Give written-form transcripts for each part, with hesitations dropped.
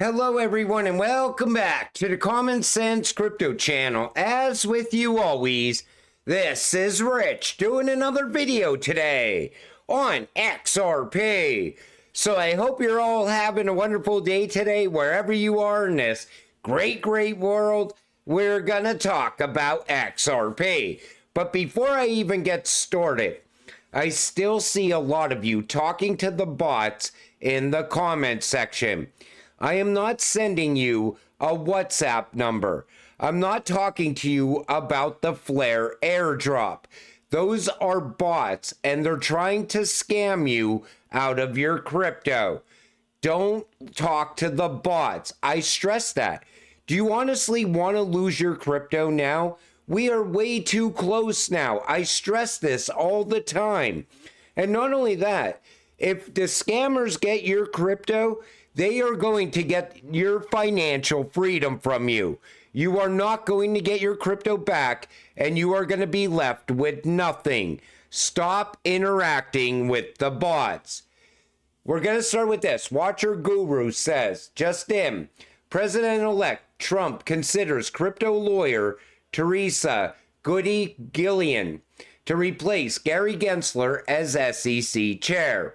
Hello everyone and welcome back to the Common Sense Crypto channel. As with you always, this is Rich doing another video today on XRP. So I hope you're all having a wonderful day today wherever you are in this great world. We're gonna talk about XRP. But before I even get started, I still see a lot of you talking to the bots in the comment section. I am not sending you a WhatsApp number. I'm not talking to you about the Flare airdrop. Those are bots and they're trying to scam you out of your crypto. Don't talk to the bots. I stress that. Do you honestly want to lose your crypto now? We are way too close now. I stress this all the time. And not only that, if the scammers get your crypto, they are going to get your financial freedom from you. You are not going to get your crypto back, and you are going to be left with nothing. Stop interacting with the bots. We're going to start with this. Watcher Guru says, just in, President-elect Trump considers crypto lawyer Teresa Goody Gillian to replace Gary Gensler as SEC chair.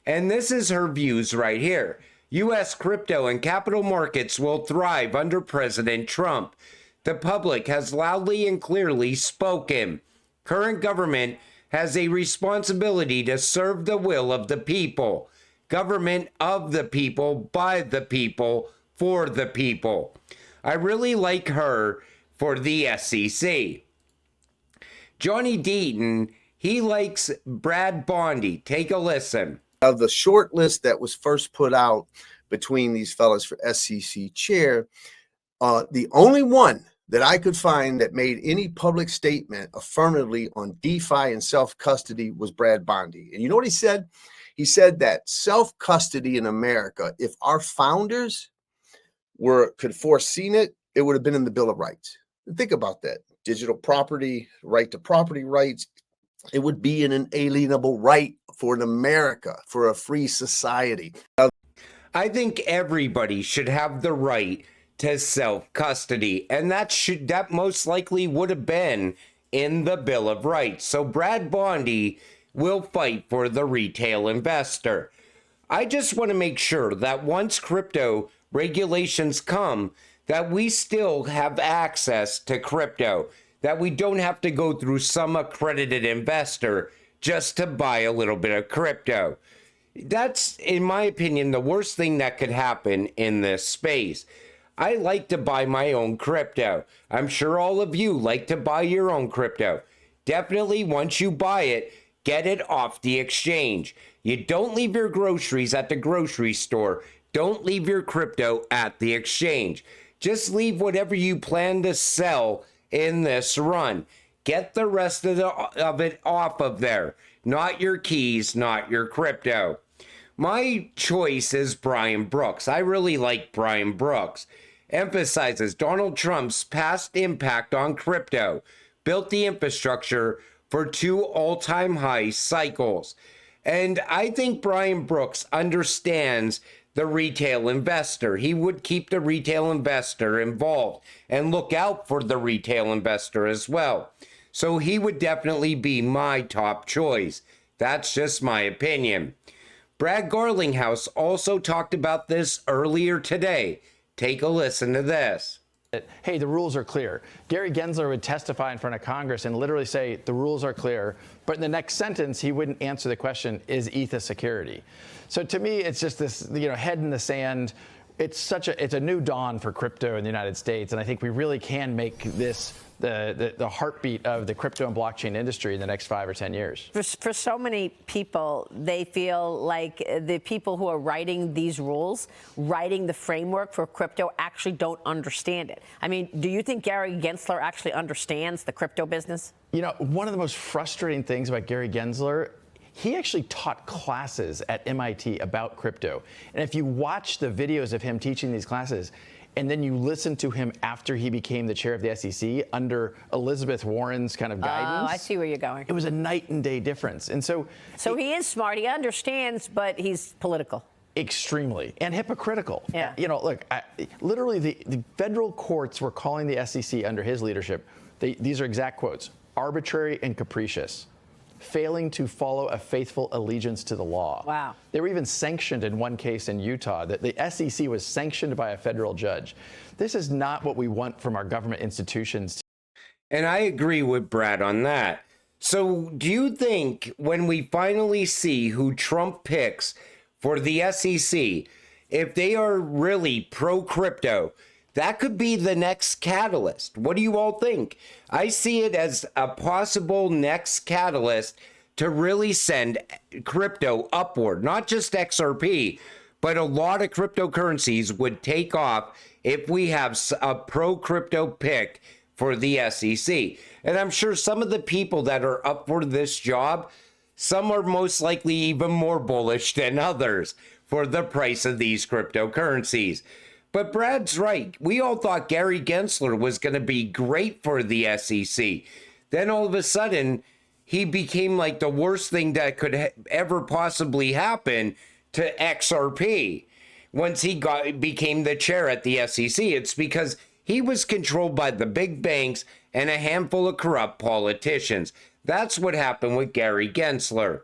And this is her views right here. U.S. crypto and capital markets will thrive under President Trump. The public has loudly and clearly spoken. Current government has a responsibility to serve the will of the people. Government of the people, by the people, for the people. I really like her for the SEC. Johnny Deaton, he likes Brad Bondi. Take a listen. Of the short list that was first put out between these fellas for SEC chair, the only one that I could find that made any public statement affirmatively on DeFi and self-custody was Brad Bondi. And you know what he said? He said that self-custody in America, if our founders could foreseen it, it would have been in the Bill of Rights. And think about that. Digital property, right to property rights. It would be an inalienable right for an America, for a free society. I think everybody should have the right to self-custody, and that most likely would have been in the Bill of Rights. So Brad Bondi will fight for the retail investor. I just want to make sure that once crypto regulations come, that we still have access to crypto, that we don't have to go through some accredited investor just to buy a little bit of crypto. That's, in my opinion, the worst thing that could happen in this space. I like to buy my own crypto. I'm sure all of you like to buy your own crypto. Definitely, once you buy it, get it off the exchange. You don't leave your groceries at the grocery store. Don't leave your crypto at the exchange. Just leave whatever you plan to sell in this run. Get the rest of it off of there. Not your keys, not your crypto. My choice is Brian Brooks. I really like Brian Brooks. Emphasizes Donald Trump's past impact on crypto. Built the infrastructure for 2 all-time high cycles. And I think Brian Brooks understands the retail investor. He would keep the retail investor involved and look out for the retail investor as well. So he would definitely be my top choice. That's just my opinion. Brad Garlinghouse also talked about this earlier today. Take a listen to this. Hey, the rules are clear. Gary Gensler would testify in front of Congress and literally say the rules are clear, but in the next sentence he wouldn't answer the question, is ETH a security? So to me, it's just this, head in the sand. It's a new dawn for crypto in the United States, and I think we really can make this the heartbeat of the crypto and blockchain industry in the next 5 or 10 years. For so many people, they feel like the people who are writing these rules, writing the framework for crypto, actually don't understand it. I mean, do you think Gary Gensler actually understands the crypto business? One of the most frustrating things about Gary Gensler, he actually taught classes at MIT about crypto. And if you watch the videos of him teaching these classes, and then you listen to him after he became the chair of the SEC under Elizabeth Warren's kind of guidance. Oh, I see where you're going. It was a night and day difference. And so he is smart. He understands, but he's political. Extremely, and hypocritical. Yeah. You know, look, literally the federal courts were calling the SEC under his leadership, these are exact quotes, arbitrary and capricious, failing to follow a faithful allegiance to the law. Wow. They were even sanctioned in one case in Utah, that the SEC was sanctioned by a federal judge. This is not what we want from our government institutions. And I agree with Brad on that. So do you think when we finally see who Trump picks for the SEC, if they are really pro-crypto, that could be the next catalyst? What do you all think? I see it as a possible next catalyst to really send crypto upward, not just XRP, but a lot of cryptocurrencies would take off if we have a pro-crypto pick for the SEC. And I'm sure some of the people that are up for this job, some are most likely even more bullish than others for the price of these cryptocurrencies. But Brad's right. We all thought Gary Gensler was going to be great for the SEC. Then all of a sudden, he became like the worst thing that could ever possibly happen to XRP. Once he became the chair at the SEC, it's because he was controlled by the big banks and a handful of corrupt politicians. That's what happened with Gary Gensler.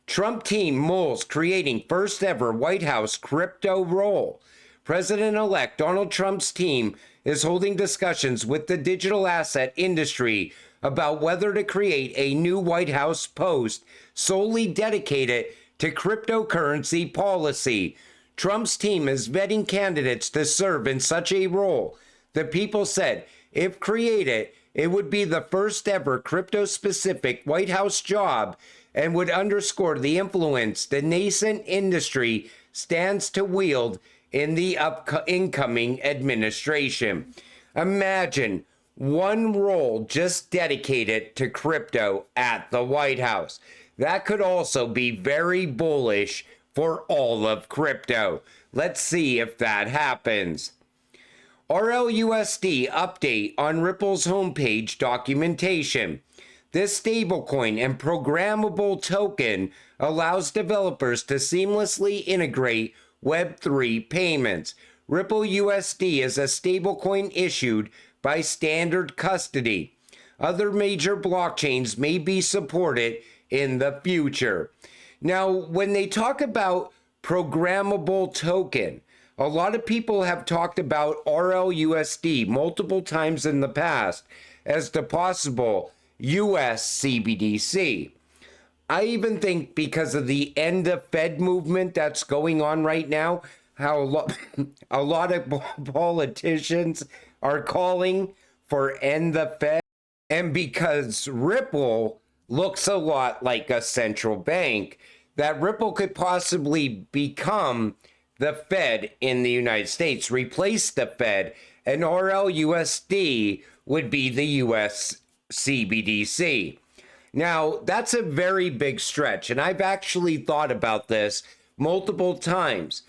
Trump team mulls creating first ever White House crypto role. President-elect Donald Trump's team is holding discussions with the digital asset industry about whether to create a new White House post solely dedicated to cryptocurrency policy. Trump's team is vetting candidates to serve in such a role. The People said, if created, it would be the first ever crypto-specific White House job and would underscore the influence the nascent industry stands to wield in the incoming administration. Imagine one role just dedicated to crypto at the White House. That could also be very bullish for all of crypto. Let's see if that happens. RLUSD update on Ripple's homepage documentation. This stablecoin and programmable token allows developers to seamlessly integrate Web3 payments. Ripple USD is a stablecoin issued by Standard Custody. Other major blockchains may be supported in the future. Now, when they talk about programmable token, a lot of people have talked about RLUSD multiple times in the past as the possible US CBDC. I even think because of the end of Fed movement that's going on right now, how a lot of politicians are calling for end the Fed, and because Ripple looks a lot like a central bank, that Ripple could possibly become the Fed in the United States, replace the Fed, and RLUSD would be the US CBDC. Now, that's a very big stretch, and I've actually thought about this multiple times.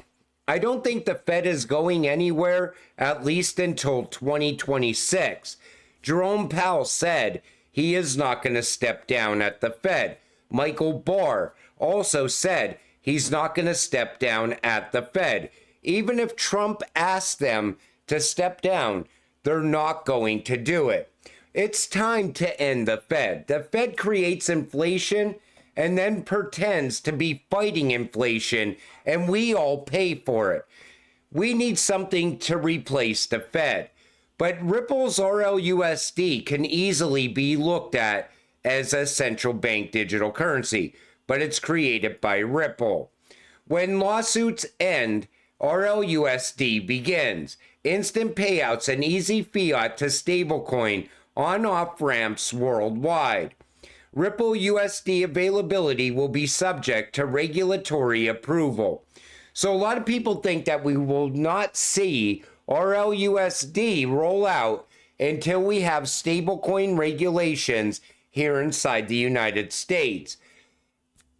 I don't think the Fed is going anywhere, at least until 2026. Jerome Powell said he is not going to step down at the Fed. Michael Barr also said he's not going to step down at the Fed. Even if Trump asked them to step down, they're not going to do it. It's time to end the Fed. The Fed creates inflation and then pretends to be fighting inflation, and we all pay for it. We need something to replace the Fed. But Ripple's RLUSD can easily be looked at as a central bank digital currency, but it's created by Ripple. When lawsuits end, RLUSD begins. Instant payouts and easy fiat to stablecoin on-off ramps worldwide. Ripple USD availability will be subject to regulatory approval. So a lot of people think that we will not see RLUSD roll out until we have stablecoin regulations here inside the United States.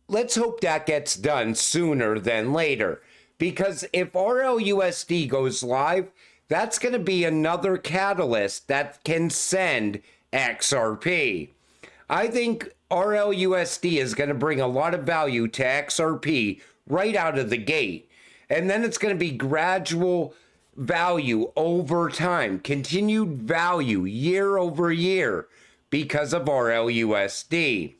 Let's hope that gets done sooner than later, because if RLUSD goes live, that's going to be another catalyst that can send XRP. I think RLUSD is going to bring a lot of value to XRP right out of the gate. And then it's going to be gradual value over time, continued value year over year because of RLUSD.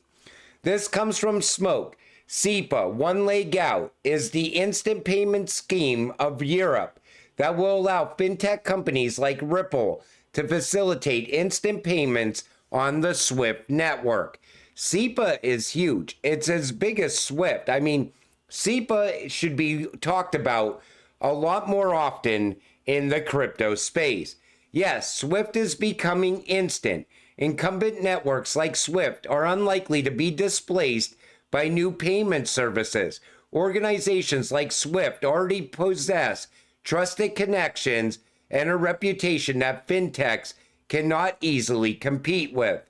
This comes from Smoke. SEPA, one leg out, is the instant payment scheme of Europe that will allow fintech companies like Ripple to facilitate instant payments on the SWIFT network. SEPA is huge. It's as big as SWIFT. I mean, SEPA should be talked about a lot more often in the crypto space. Yes, SWIFT is becoming instant. Incumbent networks like SWIFT are unlikely to be displaced by new payment services. Organizations like SWIFT already possess trusted connections and a reputation that fintechs cannot easily compete with.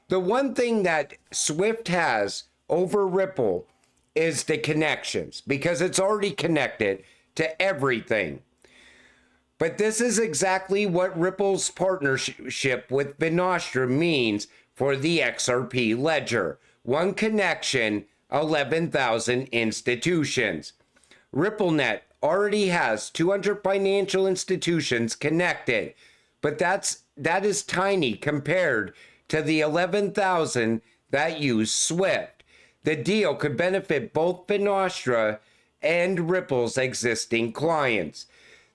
The one thing that SWIFT has over Ripple is the connections, because it's already connected to everything. But this is exactly what Ripple's partnership with Finastra means for the XRP ledger. One connection, 11,000 institutions. RippleNet already has 200 financial institutions connected, but that is tiny compared to the 11,000 that use SWIFT. The deal could benefit both Finastra and Ripple's existing clients.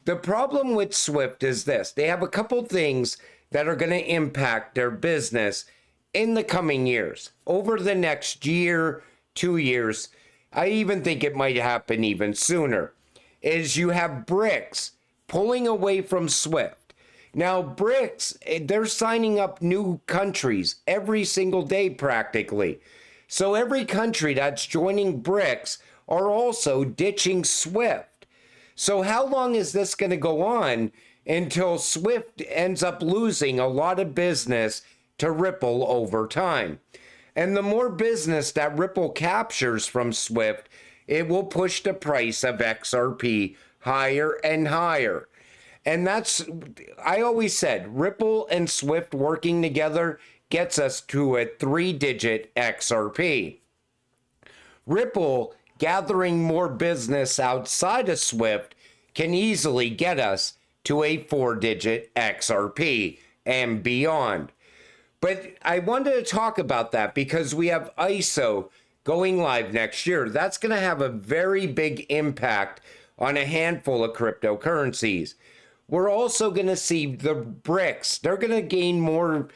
The problem with SWIFT is this: they have a couple things that are going to impact their business in the coming years, over the next year, 2 years. I even think it might happen even sooner. Is you have BRICS pulling away from SWIFT. Now, BRICS, they're signing up new countries every single day practically. So every country that's joining BRICS are also ditching SWIFT. So how long is this going to go on until SWIFT ends up losing a lot of business to Ripple over time? And the more business that Ripple captures from SWIFT, it will push the price of XRP higher and higher. And that's, I always said, Ripple and SWIFT working together gets us to a 3-digit XRP. Ripple gathering more business outside of SWIFT can easily get us to a 4-digit XRP and beyond. But I wanted to talk about that because we have ISO going live next year. That's going to have a very big impact on a handful of cryptocurrencies. We're also going to see the BRICS. They're going to gain more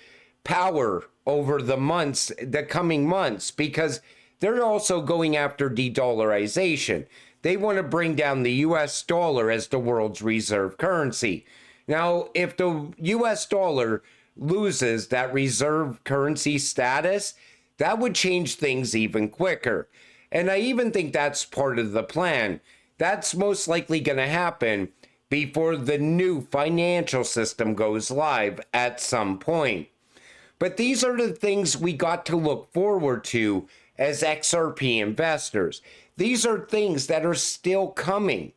power over the coming months, because they're also going after de-dollarization. They want to bring down the US dollar as the world's reserve currency. Now, if the US dollar loses that reserve currency status, that would change things even quicker. And I even think that's part of the plan. That's most likely going to happen before the new financial system goes live at some point. But these are the things we got to look forward to as XRP investors. These are things that are still coming.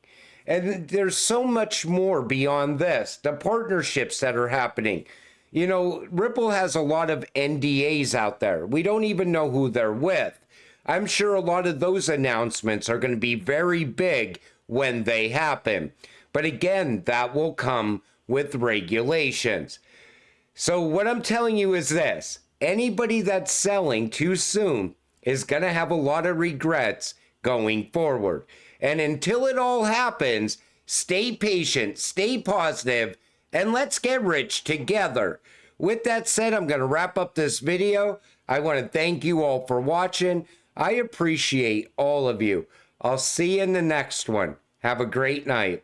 And there's so much more beyond this. The partnerships that are happening. You know, Ripple has a lot of NDAs out there. We don't even know who they're with. I'm sure a lot of those announcements are going to be very big when they happen. But again, that will come with regulations. So what I'm telling you is this: anybody that's selling too soon is going to have a lot of regrets going forward. And until it all happens, stay patient, stay positive, and let's get rich together. With that said, I'm going to wrap up this video. I want to thank you all for watching. I appreciate all of you. I'll see you in the next one. Have a great night.